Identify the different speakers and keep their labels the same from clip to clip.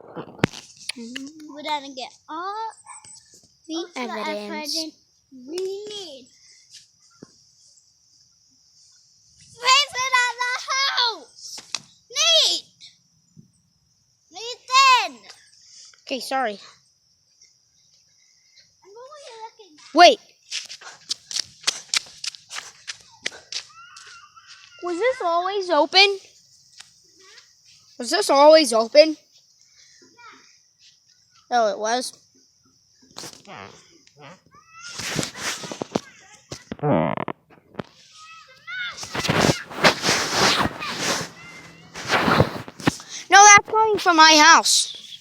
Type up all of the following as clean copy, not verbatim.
Speaker 1: We're gonna get all
Speaker 2: The evidence.
Speaker 1: We need. Place it on the house. Nathan.
Speaker 2: Okay, sorry.
Speaker 1: And what were you looking at?
Speaker 2: Wait. Was this always open? Was this always open? Oh, it was. No, that's coming from my house.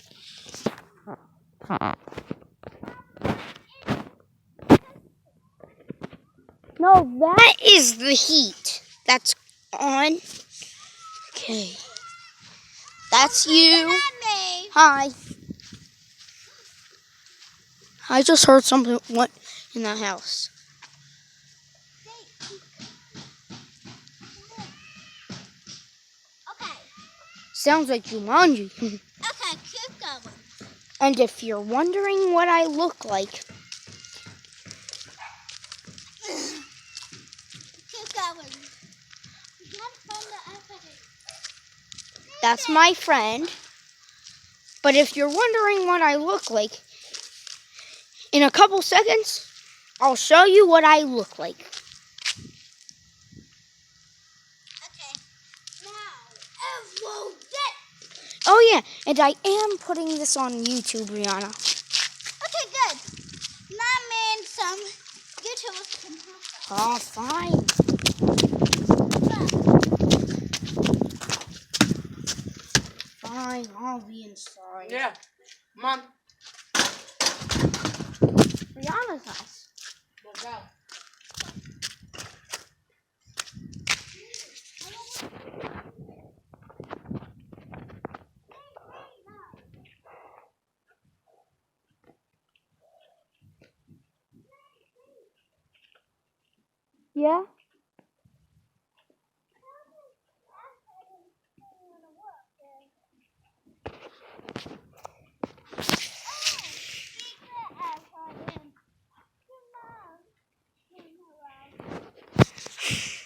Speaker 2: No, that is the heat that's on. Okay. That's you.
Speaker 1: Me.
Speaker 2: Hi. I just heard something went in the house.
Speaker 1: Okay.
Speaker 2: Sounds like Jumanji.
Speaker 1: Okay, keep going.
Speaker 2: And if you're wondering what I look like,
Speaker 1: Keep going. You gotta find the evidence.
Speaker 2: that's my friend. But if you're wondering what I look like, in a couple seconds, I'll show you what I look like.
Speaker 1: Okay. Now,
Speaker 2: Oh yeah, and I am putting this on YouTube, Rihanna.
Speaker 1: okay, good. That means some YouTubers can help us.
Speaker 2: Oh, fine. Fine, I'll be inside.
Speaker 3: Yeah, Mom.
Speaker 2: Rihanna's house.
Speaker 3: Let's go.
Speaker 2: Yeah?